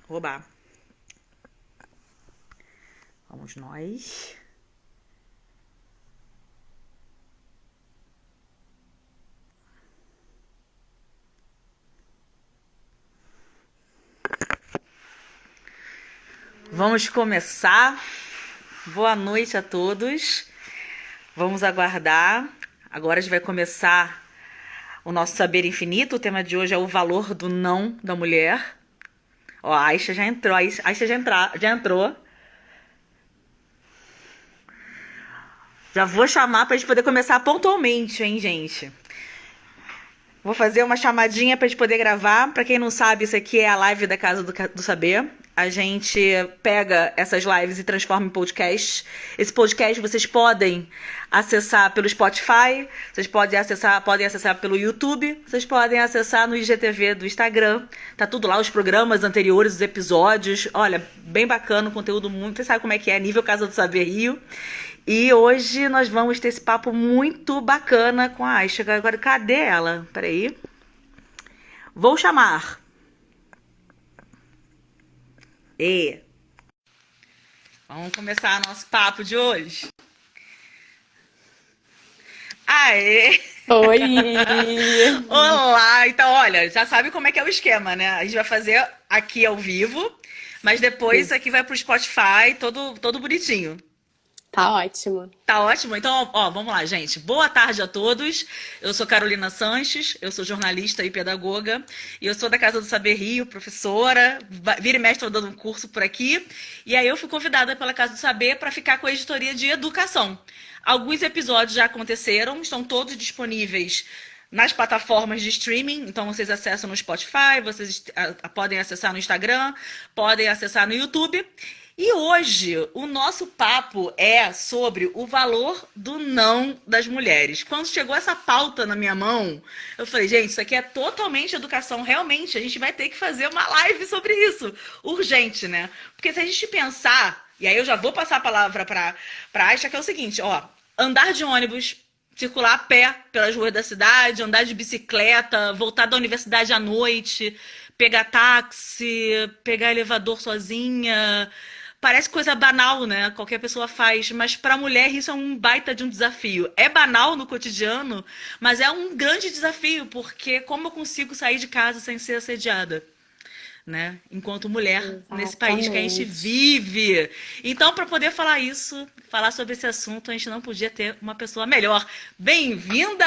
Roubar. Vamos nós. Vamos começar. Boa noite a todos. Vamos aguardar. Agora a gente vai começar o nosso Saber Infinito. O tema de hoje é o valor do não da mulher. Ó, a Aisha já entrou. Já entrou. Já vou chamar pra gente poder começar pontualmente, hein, gente? Vou fazer uma chamadinha pra gente poder gravar. Pra quem não sabe, isso aqui é a live da Casa do Saber. A gente pega essas lives e transforma em podcast. Esse podcast vocês podem acessar pelo Spotify, vocês podem acessar pelo YouTube, vocês podem acessar no IGTV do Instagram. Tá tudo lá, os programas anteriores, os episódios. Olha, bem bacana, o conteúdo muito... Você sabe como é que é, nível Casa do Saber Rio. E hoje nós vamos ter esse papo muito bacana com a Aisha. Agora, cadê ela? Peraí. Vou chamar. E vamos começar nosso papo de hoje. Aê! Oi! Olá! Então, olha, já sabe como é que é o esquema, né? A gente vai fazer aqui ao vivo, mas depois isso Isso. aqui vai pro Spotify, todo bonitinho. Tá ótimo. Tá ótimo? Então, ó, vamos lá, gente. Boa tarde a todos. Eu sou Carolina Sanches, eu sou jornalista e pedagoga, e eu sou da Casa do Saber Rio, professora. Vira e mexe, estou dando um curso por aqui. E aí eu fui convidada pela Casa do Saber para ficar com a editoria de educação. Alguns episódios já aconteceram, estão todos disponíveis nas plataformas de streaming, então vocês acessam no Spotify, vocês podem acessar no Instagram, podem acessar no YouTube. E hoje o nosso papo é sobre o valor do não das mulheres. Quando chegou essa pauta na minha mão, eu falei, gente, isso aqui é totalmente educação. Realmente, a gente vai ter que fazer uma live sobre isso. Urgente, né? Porque se a gente pensar, e aí eu já vou passar a palavra para Aisha, que é o seguinte, ó, andar de ônibus, circular a pé pelas ruas da cidade, andar de bicicleta, voltar da universidade à noite, pegar táxi, pegar elevador sozinha. Parece coisa banal, né? Qualquer pessoa faz, mas para a mulher isso é um baita de um desafio. É banal no cotidiano, mas é um grande desafio, porque como eu consigo sair de casa sem ser assediada? Né? Enquanto mulher nesse país que a gente Exatamente. vive. Então, para poder falar isso, falar sobre esse assunto, a gente não podia ter uma pessoa melhor. Bem-vinda!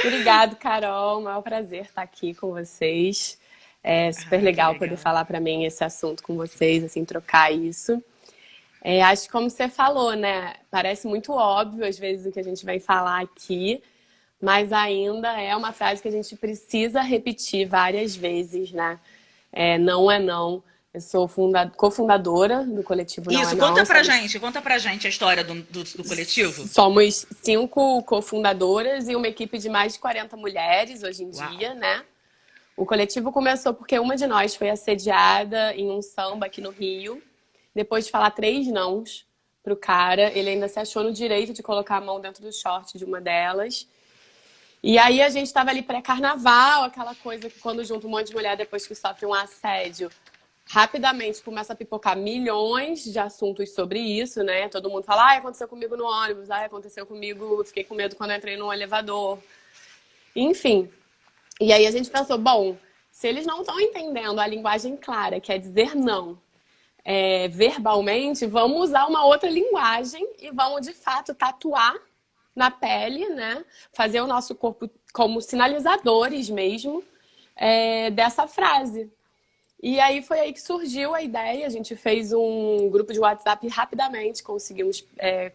Obrigado, Carol. É um prazer estar aqui com vocês. É super Ah, que legal poder legal. falar para mim esse assunto com vocês, assim, trocar isso. Acho que como você falou, né? Parece muito óbvio às vezes o que a gente vai falar aqui, mas ainda é uma frase que a gente precisa repetir várias vezes, né? Não é não. Eu sou cofundadora do coletivo Não é Isso, Não. conta pra gente a história do coletivo. Somos 5 cofundadoras e uma equipe de mais de 40 mulheres hoje em Uau. dia, né? O coletivo começou porque uma de nós foi assediada em um samba aqui no Rio. Depois de falar 3 nãos pro cara, ele ainda se achou no direito de colocar a mão dentro do short de uma delas. E aí a gente tava ali pré-carnaval, aquela coisa que quando junta um monte de mulher depois que sofre um assédio, rapidamente começa a pipocar milhões de assuntos sobre isso, né? Todo mundo fala, aconteceu comigo no ônibus, aconteceu comigo, fiquei com medo quando eu entrei no elevador. Enfim. E aí a gente pensou, bom, se eles não estão entendendo a linguagem clara, que é dizer não, verbalmente, vamos usar uma outra linguagem e vamos, de fato, tatuar na pele, né? Fazer o nosso corpo como sinalizadores mesmo dessa frase. E aí foi aí que surgiu a ideia. A gente fez um grupo de WhatsApp rapidamente, conseguimos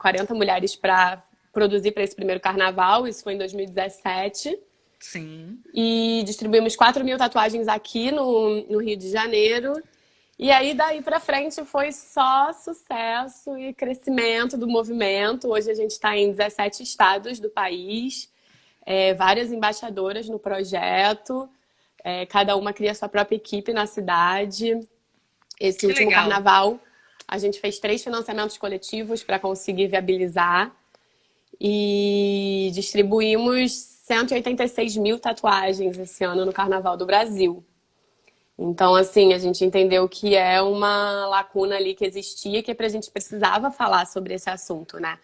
40 mulheres para produzir para esse primeiro carnaval. Isso foi em 2017. Sim. E distribuímos 4.000 tatuagens aqui no Rio de Janeiro. E aí, daí pra frente, foi só sucesso e crescimento do movimento. Hoje a gente está em 17 estados do país, várias embaixadoras no projeto, cada uma cria sua própria equipe na cidade. Esse Que último legal. carnaval, a gente fez 3 financiamentos coletivos para conseguir viabilizar e distribuímos 186.000 tatuagens esse ano no Carnaval do Brasil. Então, assim, a gente entendeu que é uma lacuna ali que existia, que a gente precisava falar sobre esse assunto, né?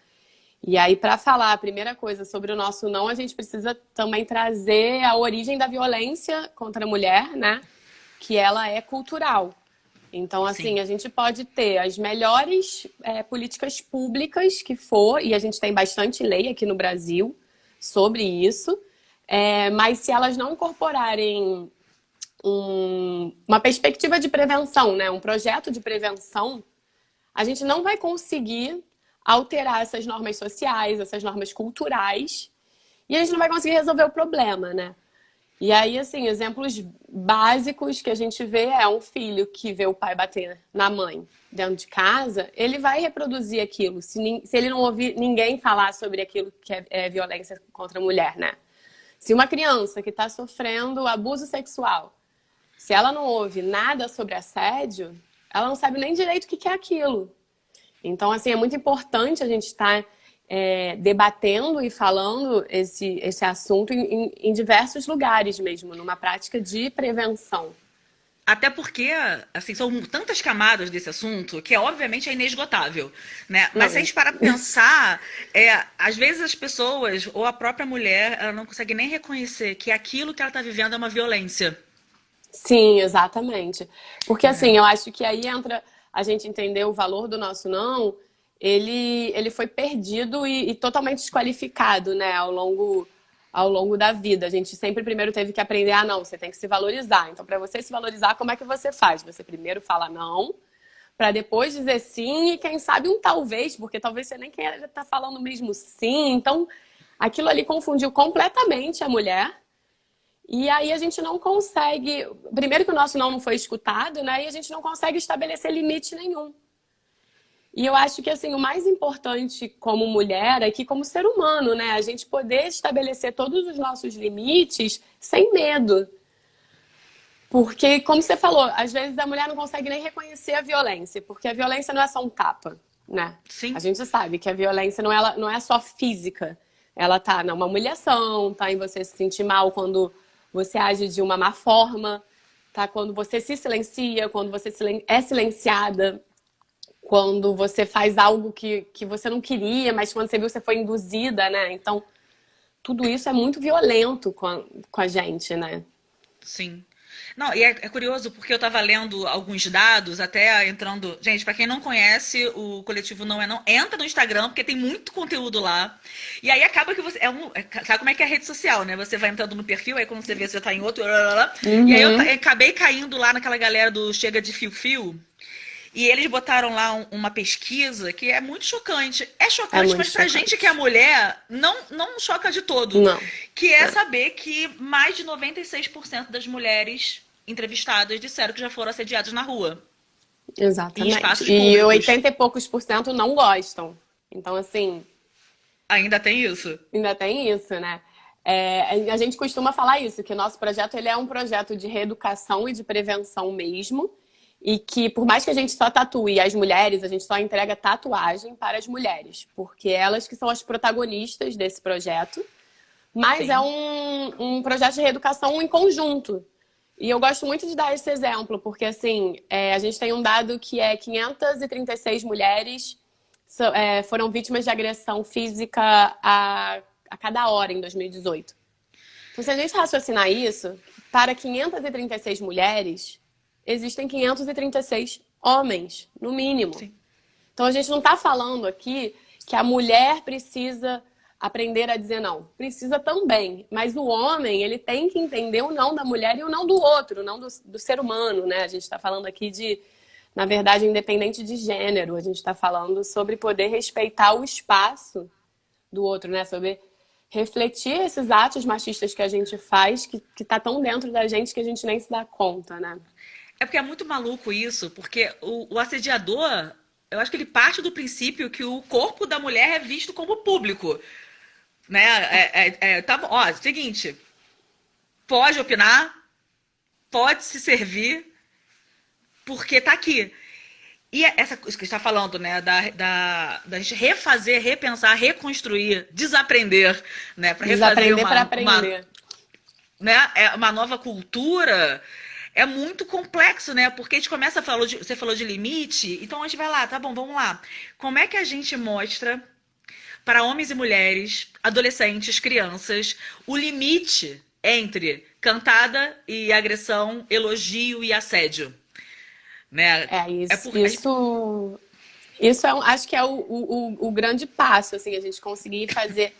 E aí, para falar a primeira coisa sobre o nosso não, a gente precisa também trazer a origem da violência contra a mulher, né? Que ela é cultural. Então, assim, Sim. a gente pode ter as melhores políticas públicas que for, e a gente tem bastante lei aqui no Brasil sobre isso, mas se elas não incorporarem uma perspectiva de prevenção, né? Um projeto de prevenção, a gente não vai conseguir alterar essas normas sociais, essas normas culturais, e a gente não vai conseguir resolver o problema, né? E aí, assim, exemplos básicos que a gente vê é um filho que vê o pai bater na mãe dentro de casa, ele vai reproduzir aquilo, se ele não ouvir ninguém falar sobre aquilo que é violência contra a mulher, né? Se uma criança que está sofrendo abuso sexual, se ela não ouve nada sobre assédio, ela não sabe nem direito o que é aquilo. Então, assim, é muito importante a gente estar debatendo e falando esse assunto em diversos lugares mesmo, numa prática de prevenção. Até porque, assim, são tantas camadas desse assunto que, obviamente, é inesgotável, né? Mas se a Não, gente parar pra pensar, às vezes as pessoas, ou a própria mulher, ela não consegue nem reconhecer que aquilo que ela tá vivendo é uma violência. sim, exatamente. Porque Né? assim, eu acho que aí entra a gente entender o valor do nosso não, ele foi perdido e totalmente desqualificado, né, ao longo da vida. A gente sempre primeiro teve que aprender, não, você tem que se valorizar. Então, para você se valorizar, como é que você faz? Você primeiro fala não, para depois dizer sim e quem sabe um talvez, porque talvez você nem queira estar falando mesmo sim. Então, aquilo ali confundiu completamente a mulher. E aí a gente não consegue. Primeiro que o nosso não foi escutado, né? E a gente não consegue estabelecer limite nenhum. E eu acho que assim, o mais importante como mulher aqui, como ser humano, né? A gente poder estabelecer todos os nossos limites sem medo. Porque, como você falou, às vezes a mulher não consegue nem reconhecer a violência, porque a violência não é só um tapa, né? A Sim. gente sabe que a violência não é só física. Ela tá numa humilhação, tá em você se sentir mal quando você age de uma má forma, tá? Quando você se silencia, quando você é silenciada, quando você faz algo que você não queria, mas quando você viu, você foi induzida, né? Então, tudo isso é muito violento com a gente, né? Sim. Não, e é curioso porque eu estava lendo alguns dados, até entrando. Gente, para quem não conhece, o coletivo Não é Não, entra no Instagram, porque tem muito conteúdo lá. E aí acaba que você. Sabe como é que é a rede social, né? Você vai entrando no perfil, aí quando você vê, você já tá em outro. Blá, blá, blá. E aí eu Uhum. acabei caindo lá naquela galera do Chega de Fio-Fio. E eles botaram lá uma pesquisa que é muito chocante. É É chocante, muito mas pra gente que é chocante. mulher, não choca de todo. Não. Que é É. saber que mais de 96% das mulheres entrevistadas disseram que já foram assediadas na rua, em Exatamente. espaços E públicos. 80 e poucos por cento não gostam. Então, assim, Ainda tem isso. ainda tem isso, né? A gente costuma falar isso, que o nosso projeto ele é um projeto de reeducação e de prevenção mesmo. E que, por mais que a gente só tatue as mulheres, a gente só entrega tatuagem para as mulheres. Porque elas que são as protagonistas desse projeto. Mas é Sim. um projeto de reeducação em conjunto. E eu gosto muito de dar esse exemplo, porque assim, a gente tem um dado que é 536 mulheres foram vítimas de agressão física a cada hora em 2018. Então, se a gente raciocinar isso, para 536 mulheres, existem 536 homens, no mínimo. Sim. Então a gente não está falando aqui que a mulher precisa aprender a dizer não. Precisa também. Mas o homem, ele tem que entender o não da mulher e o não do outro, o não do ser humano, né? A gente está falando aqui de, na verdade, independente de gênero. A gente está falando sobre poder respeitar o espaço do outro, né? Sobre refletir esses atos machistas que a gente faz, que tá tão dentro da gente que a gente nem se dá conta, né? É porque é muito maluco isso, porque o assediador, eu acho que ele parte do princípio que o corpo da mulher é visto como público. Né? Tá bom. Ó, seguinte, pode opinar, pode se servir, porque tá aqui. E isso que está falando, né, da gente refazer, repensar, reconstruir, desaprender, né, para refazer Desaprender para uma, aprender. né, uma nova cultura, é muito complexo, né? Porque a gente começa a falar você falou de limite, então a gente vai lá, tá bom, vamos lá. Como é que a gente mostra para homens e mulheres, adolescentes, crianças, o limite entre cantada e agressão, elogio e assédio, né? É, É isso, por... isso é, acho que é o grande passo, assim, a gente conseguir fazer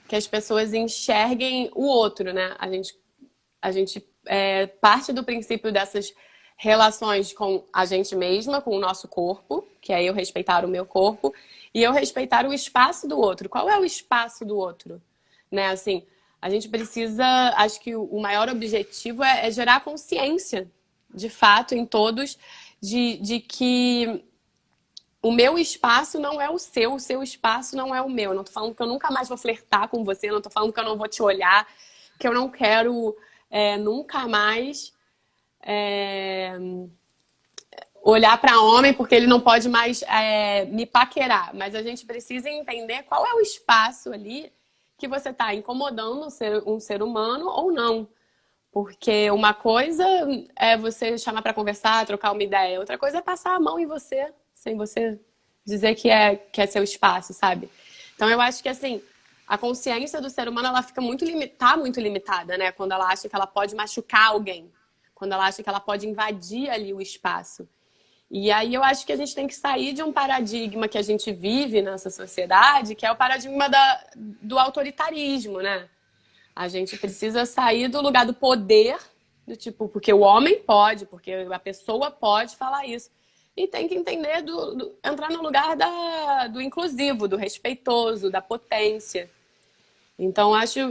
que as pessoas enxerguem o outro, né? A gente parte do princípio dessas relações com a gente mesma, com o nosso corpo, que é eu respeitar o meu corpo, e eu respeitar o espaço do outro. Qual é o espaço do outro? Né? Assim, a gente precisa, acho que o maior objetivo é gerar consciência, de fato, em todos, de que o meu espaço não é o seu espaço não é o meu. Eu não tô falando que eu nunca mais vou flertar com você, eu não tô falando que eu não vou te olhar, que eu não quero nunca mais olhar para homem porque ele não pode mais me paquerar. Mas a gente precisa entender qual é o espaço ali que você está incomodando um ser humano ou não. Porque uma coisa é você chamar para conversar, trocar uma ideia. Outra coisa é passar a mão em você, sem você dizer que é seu espaço, sabe? Então eu acho que assim, a consciência do ser humano ela fica muito limitada, né? Quando ela acha que ela pode machucar alguém, quando ela acha que ela pode invadir ali o espaço. E aí eu acho que a gente tem que sair de um paradigma que a gente vive nessa sociedade, que é o paradigma do autoritarismo, né? A gente precisa sair do lugar do poder, do tipo, porque o homem pode, porque a pessoa pode falar isso. E tem que entender, entrar no lugar do inclusivo, do respeitoso, da potência. Então, acho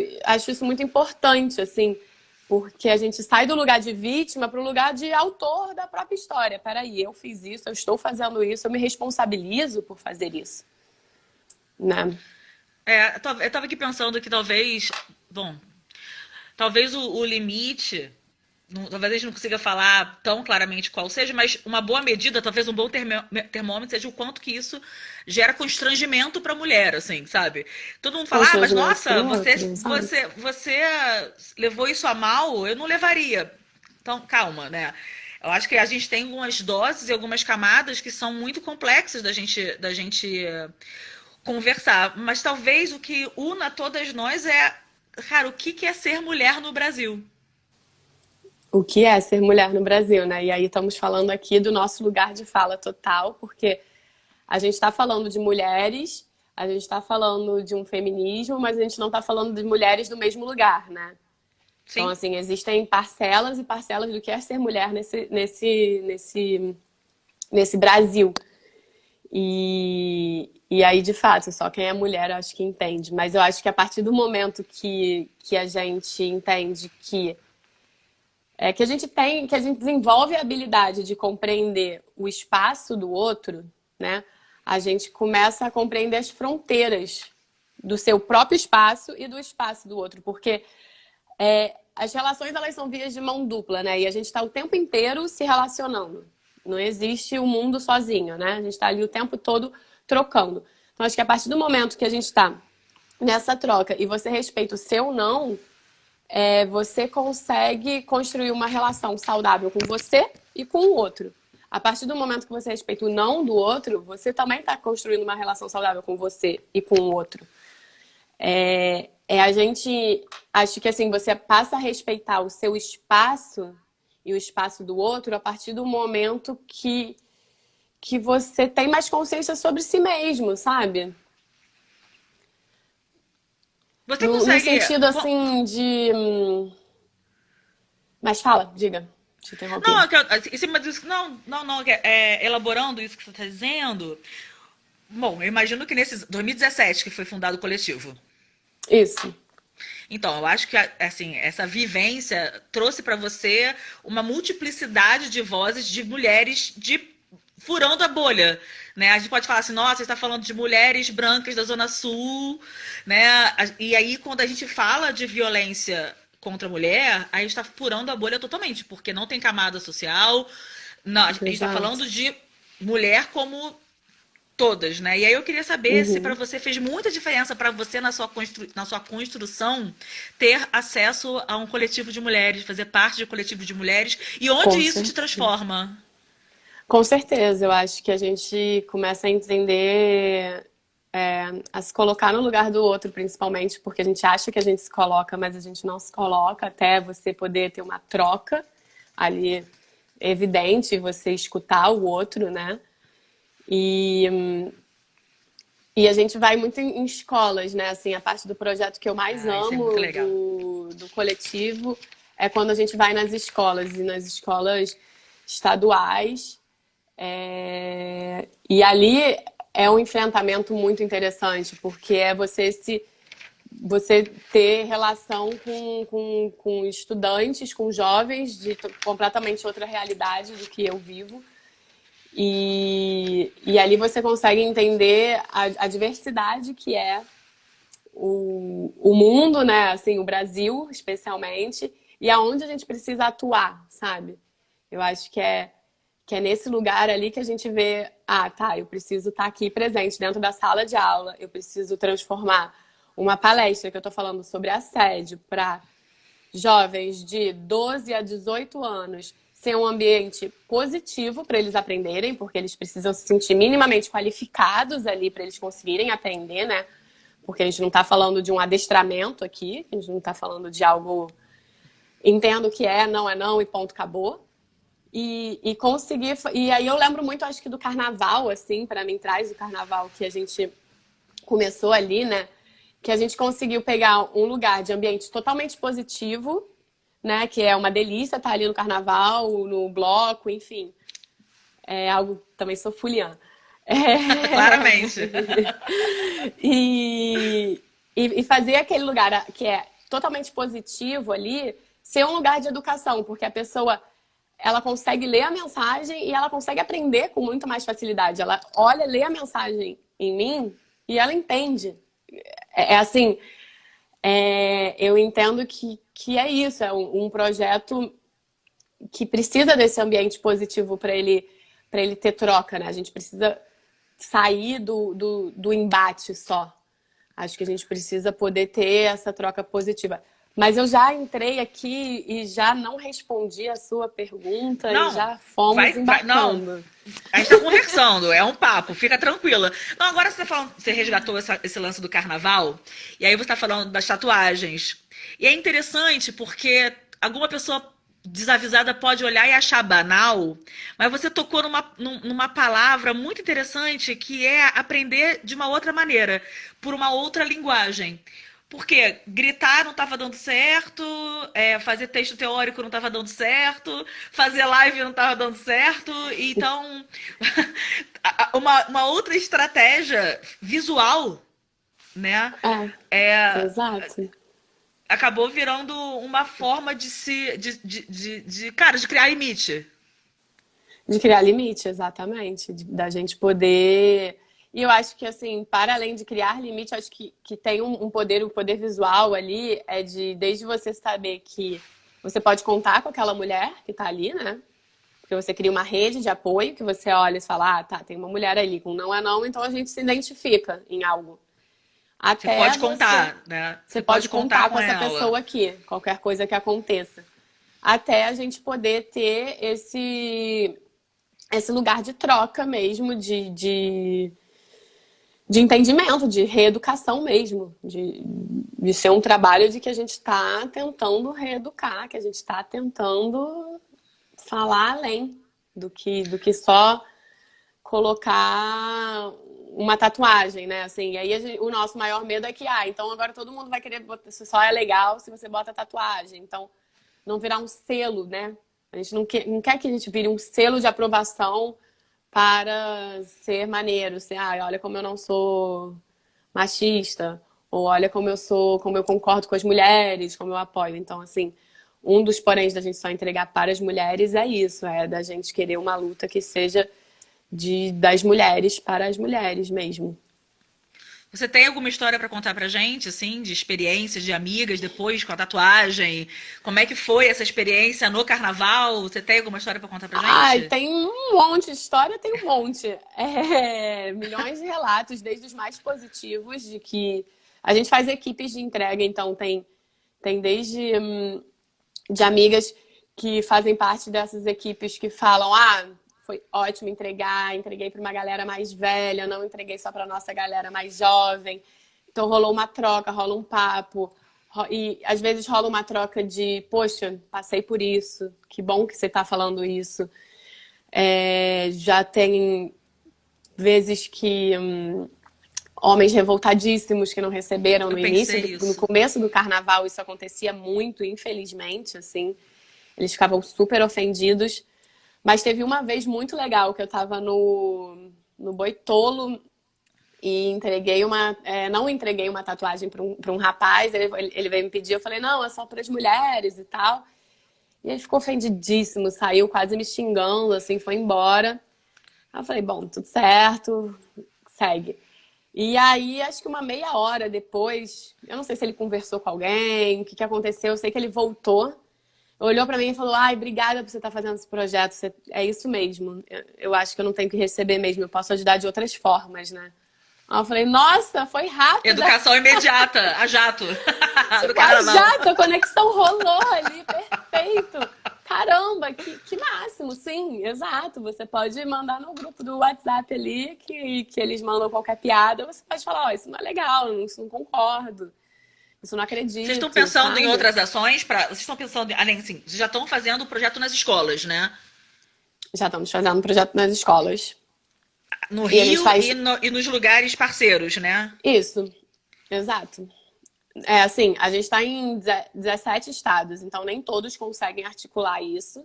isso muito importante, assim, porque a gente sai do lugar de vítima para o lugar de autor da própria história. Peraí, eu fiz isso, eu estou fazendo isso, eu me responsabilizo por fazer isso, né? Eu tava aqui pensando que talvez, bom, talvez o limite, talvez a gente não consiga falar tão claramente qual seja, mas uma boa medida, talvez um bom termômetro seja o quanto que isso gera constrangimento para a mulher, assim, sabe? Todo mundo fala, mas Constrangimento nossa, pro outro, sabe? você levou isso a mal, eu não levaria. Então, calma, né? Eu acho que a gente tem algumas doses e algumas camadas que são muito complexas da gente conversar. Mas talvez o que una todas nós é, cara, o que é ser mulher no Brasil? O que é ser mulher no Brasil, né? E aí estamos falando aqui do nosso lugar de fala total, porque a gente está falando de mulheres, a gente está falando de um feminismo, mas a gente não está falando de mulheres do mesmo lugar, né? Então, Sim. assim, existem parcelas e parcelas do que é ser mulher nesse Brasil. E aí, de fato, só quem é mulher eu acho que entende. Mas eu acho que a partir do momento que a gente entende que a gente tem, que a gente desenvolve a habilidade de compreender o espaço do outro, né? A gente começa a compreender as fronteiras do seu próprio espaço e do espaço do outro, porque as relações elas são vias de mão dupla, né? E a gente está o tempo inteiro se relacionando. Não existe o mundo sozinho, né? A gente está ali o tempo todo trocando. Então acho que a partir do momento que a gente está nessa troca e você respeita o seu não, você consegue construir uma relação saudável com você e com o outro. A partir do momento que você respeita o não do outro, você também está construindo uma relação saudável com você e com o outro. A gente, acho que assim, você passa a respeitar o seu espaço e o espaço do outro a partir do momento que você tem mais consciência sobre si mesmo, sabe? Você No consegue. sentido assim de. Mas fala, diga. Te Não, interrompi. em cima disso, não, elaborando isso que você está dizendo. Bom, eu imagino que nesse 2017 que foi fundado o coletivo. Isso. Então, eu acho que assim, essa vivência trouxe para você uma multiplicidade de vozes de mulheres furando a bolha, né? A gente pode falar assim, nossa, você está falando de mulheres brancas da Zona Sul, né? E aí, quando a gente fala de violência contra a mulher, a gente está furando a bolha totalmente, porque não tem camada social. Não, a gente está Exato. falando de mulher como todas, né? E aí eu queria saber se para Uhum. você fez muita diferença para você na sua construção ter acesso a um coletivo de mulheres, fazer parte de um coletivo de mulheres e onde Com isso te certeza. transforma. Com certeza, eu acho que a gente começa a entender, a se colocar no lugar do outro, principalmente, porque a gente acha que a gente se coloca, mas a gente não se coloca até você poder ter uma troca ali evidente, você escutar o outro, né? E, e a gente vai muito em escolas, né? Assim, a parte do projeto que eu mais Ah, isso é muito amo legal. do coletivo é quando a gente vai nas escolas, e nas escolas estaduais. E ali é um enfrentamento muito interessante, porque é você ter relação com estudantes, com jovens de completamente outra realidade do que eu vivo. E ali você consegue entender a diversidade que é o mundo, né? Assim, o Brasil, especialmente, e aonde a gente precisa atuar, sabe? Eu acho que é nesse lugar ali que a gente vê, ah, tá, eu preciso estar aqui presente dentro da sala de aula, eu preciso transformar uma palestra que eu tô falando sobre assédio para jovens de 12 a 18 anos ser um ambiente positivo para eles aprenderem, porque eles precisam se sentir minimamente qualificados ali para eles conseguirem aprender, né? Porque a gente não está falando de um adestramento aqui, a gente não está falando de algo. Entendo que é não e ponto, acabou. E conseguir. E aí eu lembro muito, acho que do carnaval, assim, para mim traz o carnaval que a gente começou ali, né? Que a gente conseguiu pegar um lugar de ambiente totalmente positivo, né? Que é uma delícia estar ali no carnaval, no bloco, enfim. É algo também sou fuliana. Claramente. E, e fazer aquele lugar que é totalmente positivo ali ser um lugar de educação, porque a pessoa ela consegue ler a mensagem e ela consegue aprender com muito mais facilidade. Ela olha, lê a mensagem em mim e ela entende. É assim, eu entendo que é isso, é um projeto que precisa desse ambiente positivo para ele ter troca, né? A gente precisa sair do embate só. Acho que a gente precisa poder ter essa troca positiva. Mas eu já entrei aqui e já não respondi a sua pergunta e Não, já fomos não. embarcando. A gente tá conversando, é um papo, fica tranquila. Não, agora você tá falando, você resgatou esse lance do carnaval, e aí você tá falando das tatuagens. E é interessante porque alguma pessoa desavisada pode olhar e achar banal, mas você tocou numa palavra muito interessante que é aprender de uma outra maneira, por uma outra linguagem. Porque gritar não estava dando certo, fazer texto teórico não estava dando certo, fazer live não estava dando certo. Então, uma outra estratégia visual, né, é, Exato. acabou virando uma forma cara, de criar limite. De criar limite, exatamente. Da gente poder. E eu acho que, assim, para além de criar limite, acho que tem um poder visual ali, é de desde você saber que você pode contar com aquela mulher que tá ali, né? Porque você cria uma rede de apoio que você olha e fala, ah, tá, tem uma mulher ali com não é não, então a gente se identifica em algo. Você Até pode você. contar, né? Você Você pode pode contar contar com com essa ela. pessoa aqui, qualquer coisa que aconteça. Até a gente poder ter esse lugar de troca mesmo, de entendimento, de reeducação mesmo, de ser um trabalho de que a gente está tentando reeducar, que a gente está tentando falar além do que só colocar uma tatuagem, né? Assim, e aí o nosso maior medo é que, então agora todo mundo vai querer botar, isso só é legal se você bota tatuagem. Então, não virar um selo, né? A gente não quer que a gente vire um selo de aprovação para ser maneiro, ser, olha como eu não sou machista, ou olha como eu sou, como eu concordo com as mulheres, como eu apoio. Então, assim, um dos poréns da gente só entregar para as mulheres é isso, é da gente querer uma luta que seja das mulheres para as mulheres mesmo. Você tem alguma história para contar pra gente, assim, de experiências de amigas depois com a tatuagem? Como é que foi essa experiência no carnaval? Você tem alguma história para contar pra Ai, gente? tem um monte de história, tem um monte. Milhões de relatos, desde os mais positivos, de que a gente faz equipes de entrega, então tem desde de amigas que fazem parte dessas equipes que falam: ah, foi ótimo entregar, entreguei para uma galera mais velha, não entreguei só para nossa galera mais jovem. Então rolou uma troca, rola um papo. E às vezes rola uma troca de: poxa, passei por isso, que bom que você está falando isso. Já tem vezes que homens revoltadíssimos que não receberam Eu no início, pensei no isso. começo do carnaval isso acontecia muito, infelizmente, assim. Eles ficavam super ofendidos. Mas teve uma vez muito legal que eu tava no Boitolo e não entreguei uma tatuagem para um rapaz. Ele veio me pedir, eu falei: não, é só para as mulheres e tal. E ele ficou ofendidíssimo, saiu quase me xingando, assim, foi embora. Aí eu falei: bom, tudo certo, segue. E aí, acho que uma meia hora depois, eu não sei se ele conversou com alguém, o que aconteceu, eu sei que ele voltou, olhou pra mim e falou: ai, obrigada por você estar fazendo esse projeto, é isso mesmo. Eu acho que eu não tenho que receber mesmo, eu posso ajudar de outras formas, né? Aí eu falei: nossa, foi rápida. Educação imediata, a jato, do Tipo, carnaval. a conexão rolou ali, perfeito. Caramba, que máximo, sim, exato. Você pode mandar no grupo do WhatsApp ali que eles mandam qualquer piada. Você pode falar: ó, isso não é legal, isso não concordo, isso não Vocês estão acredito, pensando em sabe? outras ações para? Vocês estão pensando, além assim, vocês já estão fazendo o projeto nas escolas, né? Já estamos fazendo um projeto nas escolas. No E a gente Rio faz e nos lugares parceiros, né? isso, exato. Assim, a gente está em 17 estados, então nem todos conseguem articular isso,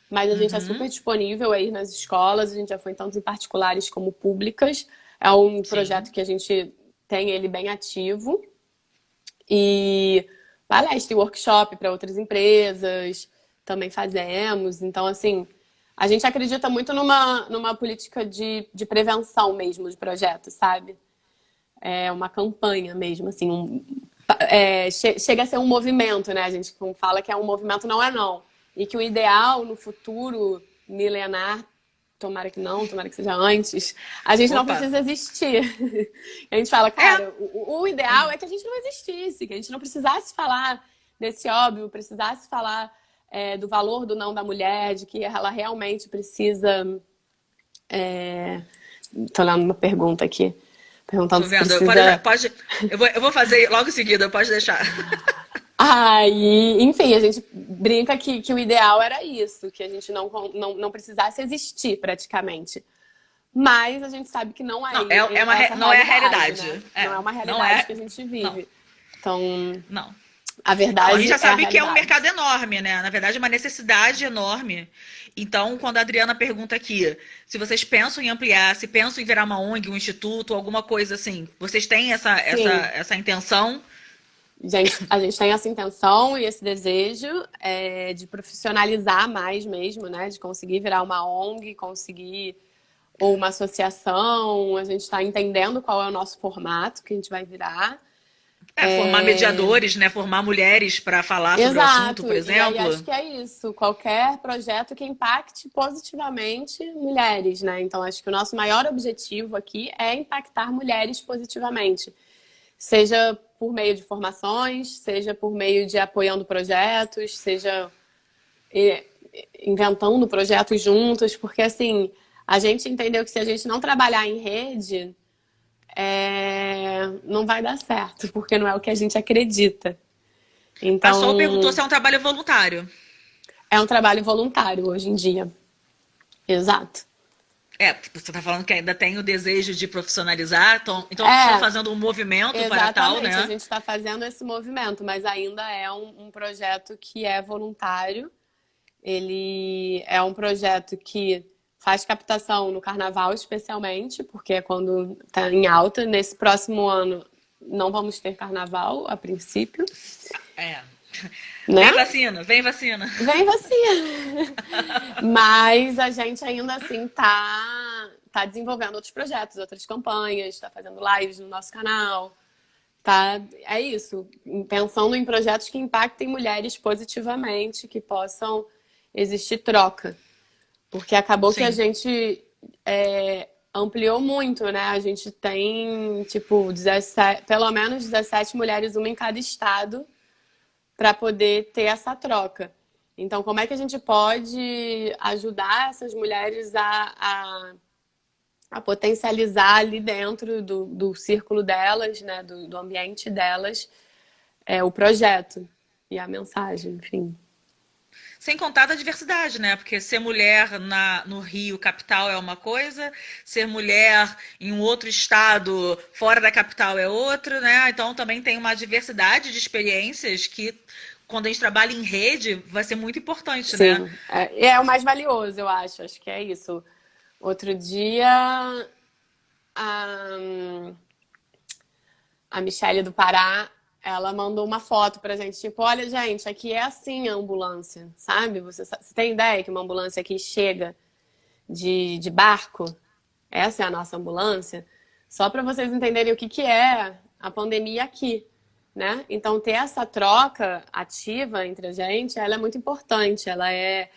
mas a gente é super disponível aí nas escolas, a gente já foi tanto em particulares como públicas. É um projeto Sim. que a gente tem ele bem ativo e palestra e workshop para outras empresas também fazemos. Então, assim, a gente acredita muito numa política de prevenção mesmo de projetos, sabe? É uma campanha mesmo, assim, chega a ser um movimento, né? A gente fala que é um movimento, não é não. E que o ideal no futuro milenar, tomara que não, tomara que seja antes, a gente não Opa. precisa existir. A gente fala: É. cara, o ideal é que a gente não existisse, que a gente não precisasse falar desse óbvio, precisasse falar do valor do não da mulher, de que ela realmente precisa. Tô lendo uma pergunta aqui. Perguntando Tô se vendo. precisa. Eu vou fazer logo em seguida, pode deixar. Aí, enfim, a gente brinca que o ideal era isso, que a gente não precisasse existir praticamente. Mas a gente sabe que não é Não, essa não é a realidade, né? realidade. Não é uma Não realidade é. que a gente Não, vive. Então, não. a Não, a gente verdade já é a sabe que é um realidade. mercado enorme, né? Na verdade, é uma necessidade enorme. Então, quando a Adriana pergunta aqui se vocês pensam em ampliar, se pensam em virar uma ONG, um instituto, alguma coisa assim, vocês têm Sim, essa intenção? a gente tem essa intenção e esse desejo de profissionalizar mais mesmo, né? De conseguir virar uma ONG, conseguir ou uma associação. A gente está entendendo qual é o nosso formato que a gente vai virar. É, formar mediadores, né? Formar mulheres para falar sobre o assunto, Exato, por e aí exemplo. acho que é isso. Qualquer projeto que impacte positivamente mulheres, né? Então acho que o nosso maior objetivo aqui é impactar mulheres positivamente. Seja por meio de formações, seja por meio de apoiando projetos, seja eh, inventando projetos juntos, porque assim, a gente entendeu que se a gente não trabalhar em rede, não vai dar certo, porque não é o que a gente acredita. A Sol perguntou Então, se é um trabalho voluntário. é um trabalho voluntário hoje em dia. Exato. É, você está falando que ainda tem o desejo de profissionalizar, então vocês estão É, fazendo um movimento para tal, exatamente. A né? gente está fazendo esse movimento, mas ainda é um projeto que é voluntário. Ele é um projeto que faz captação no carnaval, especialmente, porque é quando está em alta. Nesse próximo ano não vamos ter carnaval, a princípio, É. né? Vem vacina. Vem vacina. Mas a gente ainda assim tá desenvolvendo outros projetos, outras campanhas, tá fazendo lives no nosso canal. Tá, é isso. Pensando em projetos que impactem mulheres positivamente, que possam existir troca. Porque acabou que a Sim. gente ampliou muito, né? A gente tem, tipo, 17, pelo menos 17 mulheres, uma em cada estado, para poder ter essa troca. Então, como é que a gente pode ajudar essas mulheres a potencializar ali dentro do círculo delas, né? Do ambiente delas, o projeto e a mensagem, enfim. Sem contar da diversidade, né? Porque ser mulher no Rio, capital, é uma coisa, ser mulher em um outro estado, fora da capital, é outro, né? Então também tem uma diversidade de experiências que, quando a gente trabalha em rede, vai ser muito importante, né? Sim, é o mais valioso, eu acho. Acho que é isso. Outro dia, a, a Michele do Pará, ela mandou uma foto pra gente, tipo, olha, gente, aqui é assim a ambulância, sabe? Você tem ideia que uma ambulância aqui chega de barco? Essa é a nossa ambulância. Só para vocês entenderem o que é a pandemia aqui, né? Então, ter essa troca ativa entre a gente, ela é muito importante. Ela é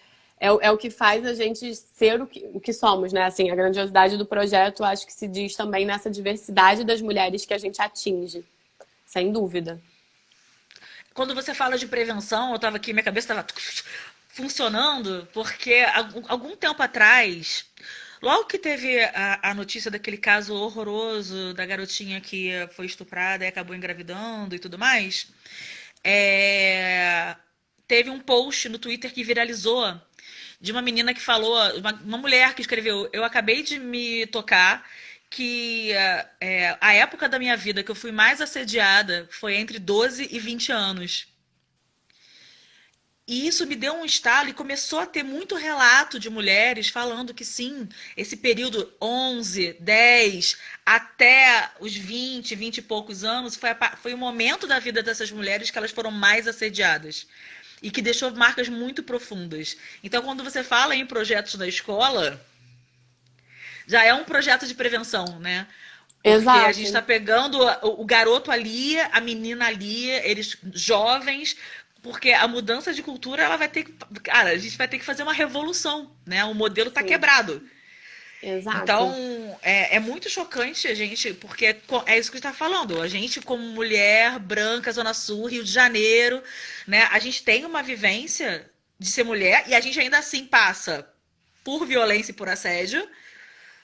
o que faz a gente ser o que somos, né? Assim, a grandiosidade do projeto, acho que se diz também nessa diversidade das mulheres que a gente atinge, sem dúvida. Quando você fala de prevenção, eu estava aqui, minha cabeça estava funcionando, porque algum tempo atrás, logo que teve a notícia daquele caso horroroso da garotinha que foi estuprada e acabou engravidando e tudo mais, é, teve um post no Twitter que viralizou de uma menina que falou, uma mulher que escreveu: eu acabei de me tocar que a época da minha vida que eu fui mais assediada foi entre 12 e 20 anos. E isso me deu um estalo e começou a ter muito relato de mulheres falando que sim, esse período 11, 10, até os 20, 20 e poucos anos, foi o momento da vida dessas mulheres que elas foram mais assediadas. E que deixou marcas muito profundas. Então, quando você fala em projetos da escola, já é um projeto de prevenção, né? Porque a gente está Exato. pegando o garoto ali, a menina ali, eles jovens, porque a mudança de cultura, ela vai ter que. Cara, a gente vai ter que fazer uma revolução, né? O modelo está Sim, quebrado. Então, exato. é muito chocante a gente, porque é isso que a gente está falando. A gente, como mulher branca, Zona Sul, Rio de Janeiro, né? A gente tem uma vivência de ser mulher e a gente ainda assim passa por violência e por assédio.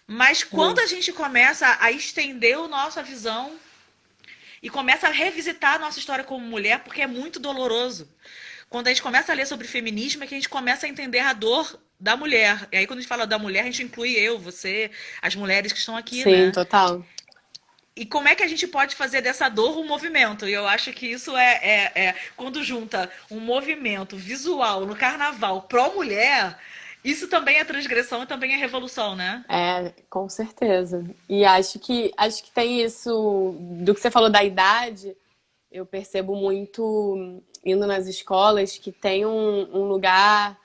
Mas quando a Muito. gente começa a estender a nossa visão e começa a revisitar a nossa história como mulher, porque é muito doloroso. Quando a gente começa a ler sobre feminismo, é que a gente começa a entender a dor da mulher. E aí, quando a gente fala da mulher, a gente inclui eu, você, as mulheres que estão aqui, Sim, né? total. E como é que a gente pode fazer dessa dor um movimento? E eu acho que isso quando junta um movimento visual no carnaval pró-mulher, isso também é transgressão e também é revolução, né? Com certeza. E acho que tem isso do que você falou da idade, eu percebo muito indo nas escolas que tem um lugar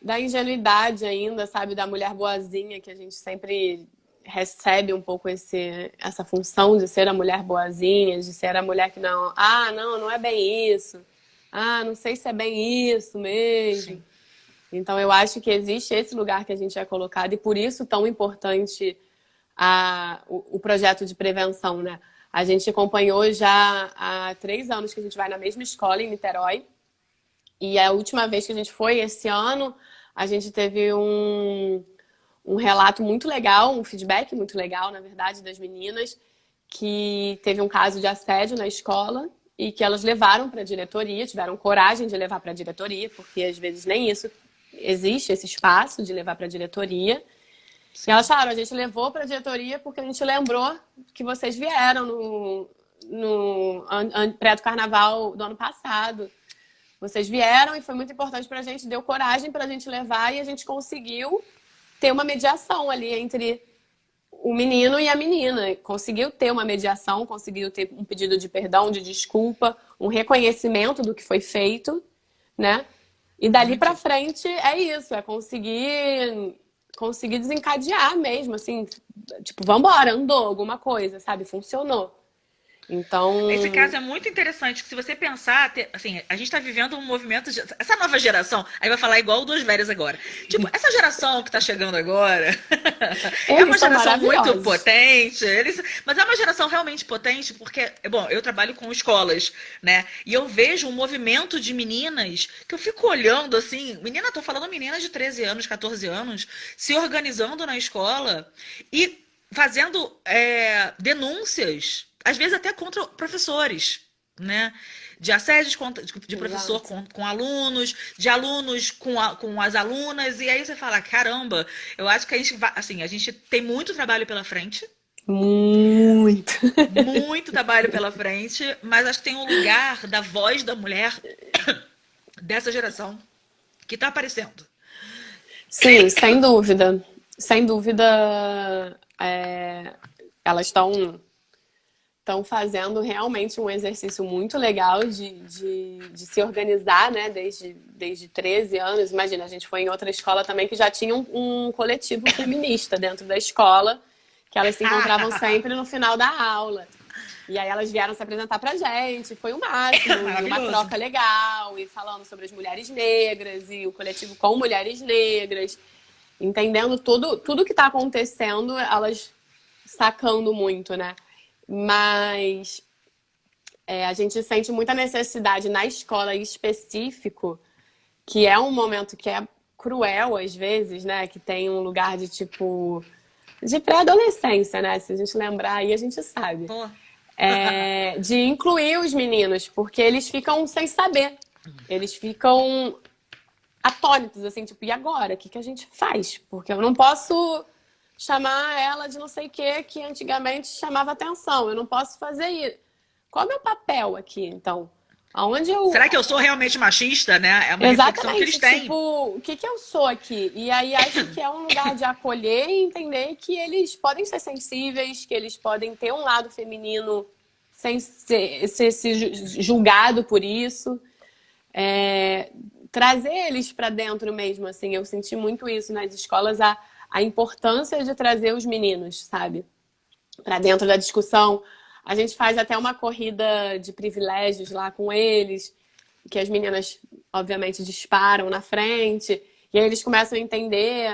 da ingenuidade ainda, sabe, da mulher boazinha, que a gente sempre recebe um pouco essa função de ser a mulher boazinha, de ser a mulher que não é bem isso. Ah, não sei se é bem isso mesmo. Sim. Então, eu acho que existe esse lugar que a gente é colocado e por isso tão importante o projeto de prevenção, né? A gente acompanhou já há 3 anos que a gente vai na mesma escola em Niterói e a última vez que a gente foi, esse ano, a gente teve um relato muito legal, um feedback muito legal, na verdade, das meninas, que teve um caso de assédio na escola e que elas levaram para a diretoria, tiveram coragem de levar para a diretoria, porque às vezes nem isso existe, esse espaço de levar para a diretoria. E elas falaram, a gente levou para a diretoria porque a gente lembrou que vocês vieram no pré do carnaval do ano passado. Vocês vieram e foi muito importante para a gente, deu coragem para a gente levar e a gente conseguiu ter uma mediação ali entre o menino e a menina. Conseguiu ter uma mediação, conseguiu ter um pedido de perdão, de desculpa, um reconhecimento do que foi feito, né? E dali Muito. pra frente é isso, é conseguir conseguir desencadear mesmo, assim, tipo, vambora, andou alguma coisa, sabe? Funcionou. Esse Então, caso é muito interessante, que se você pensar, assim, a gente está vivendo um movimento essa nova geração, aí vai falar igual duas velhas agora. Tipo, essa geração que está chegando agora é eles uma são geração muito maravilhosos. potente, mas é uma geração realmente potente porque, bom, eu trabalho com escolas, né? E eu vejo um movimento de meninas que eu fico olhando assim, tô falando meninas de 13 anos, 14 anos, se organizando na escola e fazendo denúncias, às vezes até contra professores, né? De assédios de professor Exato. com alunos, de alunos com as alunas, e aí você fala, caramba, eu acho que a gente vai, assim, a gente tem muito trabalho pela frente, Muito. muito trabalho pela frente, mas acho que tem um lugar da voz da mulher dessa geração que tá aparecendo. Sim, sem dúvida. Sem dúvida, elas estão fazendo realmente um exercício muito legal de se organizar, né? Desde 13 anos. Imagina, a gente foi em outra escola também que já tinha um coletivo feminista dentro da escola, que elas se encontravam sempre no final da aula. E aí elas vieram se apresentar pra gente, foi o máximo, e uma Maravilhoso. troca legal, e falando sobre as mulheres negras, e o coletivo com mulheres negras, entendendo tudo que tá acontecendo, elas sacando muito, né? Mas a gente sente muita necessidade na escola em específico, que é um momento que é cruel às vezes, né? Que tem um lugar de tipo de pré-adolescência, né? Se a gente lembrar aí, a gente sabe. Pô. De incluir os meninos, porque eles ficam sem saber. Eles ficam atônitos, assim, tipo, e agora? O que a gente faz? Porque eu não posso chamar ela de não sei o que antigamente chamava atenção. Eu não posso fazer isso. Qual é o meu papel aqui, então? Aonde eu. Será que eu sou realmente machista, né? É uma reflexão que eles Exatamente, têm. tipo, o que eu sou aqui? E aí acho que é um lugar de acolher e entender que eles podem ser sensíveis, que eles podem ter um lado feminino sem ser julgado por isso. Trazer eles para dentro mesmo, assim. Eu senti muito isso nas escolas, a importância de trazer os meninos, sabe? Para dentro da discussão. A gente faz até uma corrida de privilégios lá com eles, que as meninas, obviamente, disparam na frente. E aí eles começam a entender,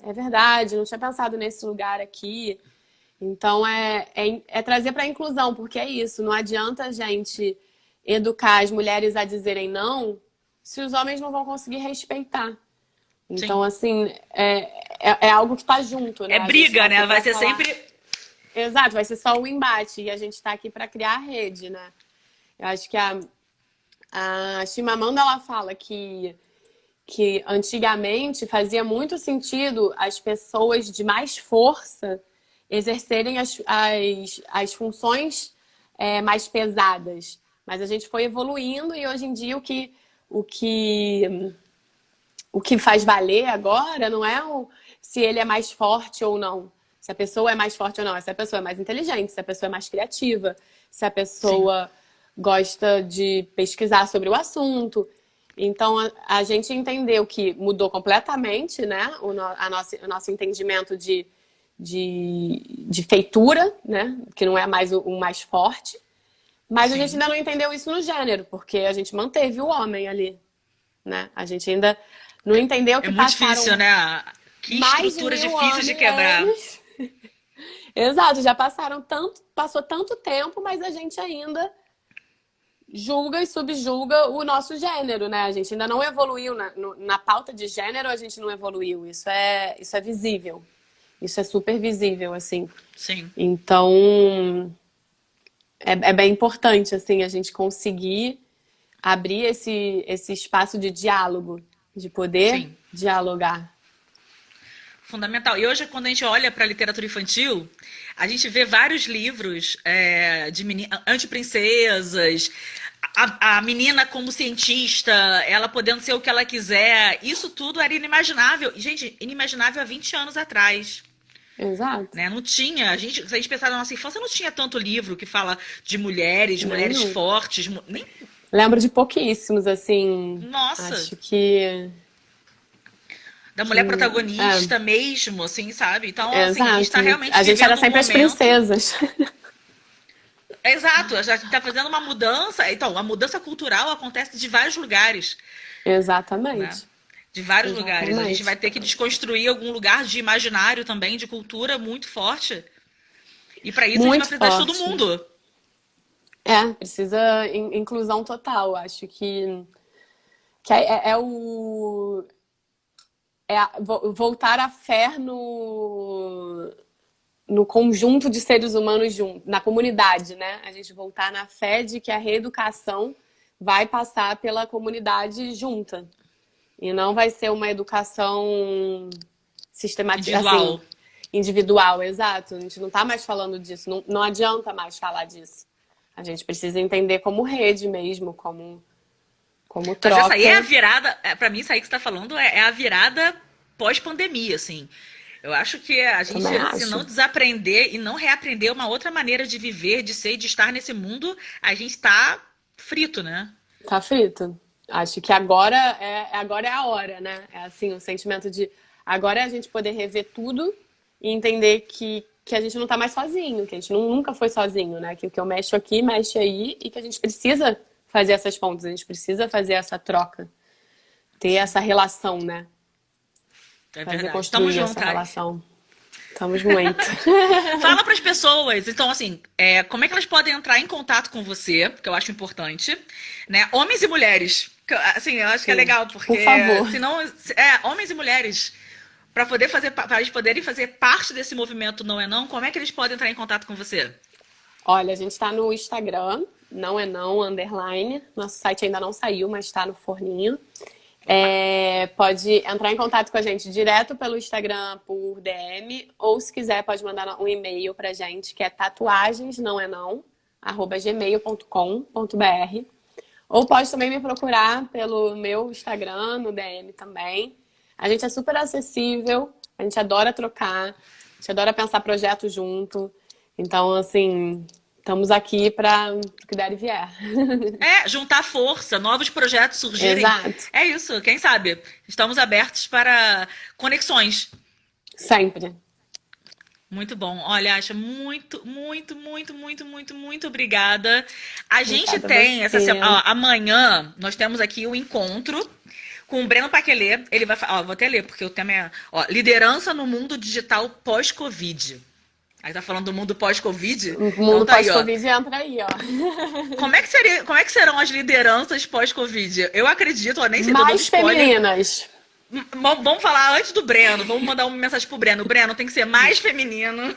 é verdade, não tinha pensado nesse lugar aqui. Então, é trazer para a inclusão, porque é isso, não adianta a gente educar as mulheres a dizerem não se os homens não vão conseguir respeitar. Então, Sim. assim, é algo que está junto, né? É A gente está briga, aqui né? Vai para ser falar. sempre. Exato, vai ser só o embate. E a gente está aqui para criar a rede, né? Eu acho que a Chimamanda, ela fala que antigamente fazia muito sentido as pessoas de mais força exercerem as funções mais pesadas. Mas a gente foi evoluindo e hoje em dia o que, o que faz valer agora não é se ele é mais forte ou não. Se a pessoa é mais forte ou não. Se a pessoa é mais inteligente, se a pessoa é mais criativa, se a Sim. pessoa gosta de pesquisar sobre o assunto. Então, a gente entendeu que mudou completamente, né? O nosso entendimento de feitura, né? Que não é mais o mais forte. Mas a gente Sim. ainda não entendeu isso no gênero, porque a gente manteve o homem ali, né? A gente ainda não entendeu É que muito difícil, passaram né? Que mais de estrutura 1000 difícil de quebrar. anos. Exato, já passou tanto tempo, mas a gente ainda julga e subjuga o nosso gênero, né? A gente ainda não evoluiu na pauta de gênero, a gente não evoluiu. Isso é visível. Isso é super visível, assim. Sim. Então, é bem importante, assim, a gente conseguir abrir esse espaço de diálogo, de poder Sim. dialogar. Fundamental. E hoje, quando a gente olha para a literatura infantil, a gente vê vários livros de antiprincesas, a menina como cientista, ela podendo ser o que ela quiser. Isso tudo era inimaginável. Gente, inimaginável há 20 anos atrás. Exato. Né? Não tinha. Se a gente pensar na nossa infância, não tinha tanto livro que fala de mulheres, mulheres Nenhum. fortes. Nem... Lembro de pouquíssimos, assim. Nossa! Acho que da mulher É, protagonista mesmo, assim, sabe? Então, assim, a gente tá exato. realmente A gente era vivendo um sempre as momento. princesas. Exato, a gente tá fazendo uma mudança. Então, a mudança cultural acontece de vários lugares, né? Exatamente. De vários lugares. A gente vai Exatamente. ter que desconstruir algum lugar de imaginário também, de cultura muito forte. E para isso a gente vai Muito precisar de todo forte. mundo. É, precisa inclusão total. Acho que é o. Voltar a fé no conjunto de seres humanos junto, na comunidade, né? A gente voltar na fé de que a reeducação vai passar pela comunidade junta. E não vai ser uma educação sistemática, assim, Individual. individual, exato. A gente não está mais falando disso, não adianta mais falar disso. A gente precisa entender como rede mesmo, como Mas essa aí é a troca. virada, para mim, isso aí que você está falando é a virada pós-pandemia, assim. Eu acho que a gente, Também se não acho. desaprender e não reaprender uma outra maneira de viver, de ser, de estar nesse mundo, a gente tá frito, né? Tá frito. Acho que agora é a hora, né? É assim, o sentimento de agora é a gente poder rever tudo e entender que a gente não tá mais sozinho, que a gente nunca foi sozinho, né? Que o que eu mexo aqui, mexe aí e que a gente precisa fazer essas pontes, a gente precisa fazer essa troca, ter essa relação, né? É Fazer verdade. Tamo construir essa junto, Ari. relação. Estamos muito. Fala para as pessoas, então, assim, como é que elas podem entrar em contato com você, que eu acho importante, né? Homens e mulheres. Assim, eu acho que é Sim. legal, Por porque favor. senão, homens e mulheres, para eles poderem fazer parte desse movimento Não é Não, como é que eles podem entrar em contato com você? Olha, a gente está no Instagram, não é não, underline. Nosso site ainda não saiu, mas está no forninho. Opa. Pode entrar em contato com a gente direto pelo Instagram por DM, ou se quiser pode mandar um e-mail pra gente, que é tatuagens, não é não, @gmail.com.br. Ou pode também me procurar pelo meu Instagram, no DM também. A gente é super acessível, a gente adora trocar, a gente adora pensar projetos junto. Então, assim, estamos aqui para o que der e vier. Juntar força, novos projetos surgirem. Exato, É isso, quem sabe? Estamos abertos para conexões. sempre. Muito bom. Olha, Acha, muito, muito, muito, muito, muito, muito obrigada. A gente Obrigada a tem essa você. semana, amanhã nós temos aqui o encontro com o Breno Paquelê. Ele vai falar, vou até ler porque o tema é, liderança no mundo digital pós-Covid. Aí tá falando do mundo pós-Covid? O Então mundo tá aí, ó. pós-Covid entra aí, ó. Como é que serão as lideranças pós-Covid? Eu acredito, ó, nem sei, tô dando Mais spoiler. femininas. Vamos falar antes do Breno. Vamos mandar uma mensagem pro Breno. Breno tem que ser mais feminino,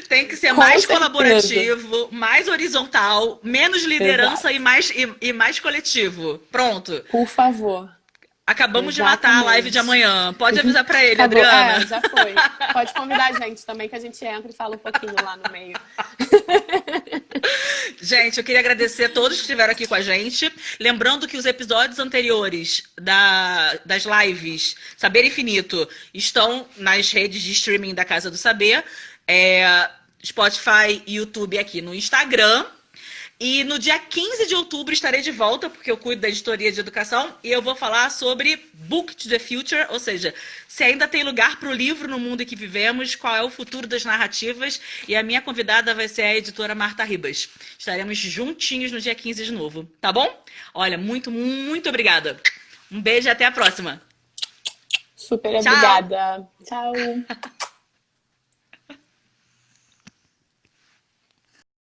tem que ser Com mais certeza. colaborativo, mais horizontal, menos liderança Exato. e mais coletivo. Pronto. Por favor. Acabamos de matar a live de Exatamente. amanhã. Pode avisar pra ele, Acabou. Adriana. Já foi. Pode convidar a gente também, que a gente entra e fala um pouquinho lá no meio. Gente, eu queria agradecer a todos que estiveram aqui com a gente. Lembrando que os episódios anteriores das lives Saber Infinito estão nas redes de streaming da Casa do Saber. Spotify e YouTube aqui no Instagram. E no dia 15 de outubro estarei de volta, porque eu cuido da editoria de educação, e eu vou falar sobre Book to the Future, ou seja, se ainda tem lugar para o livro no mundo em que vivemos, qual é o futuro das narrativas, e a minha convidada vai ser a editora Marta Ribas. Estaremos juntinhos no dia 15 de novo, tá bom? Olha, muito, muito obrigada. Um beijo e até a próxima. Super Tchau! obrigada. Tchau.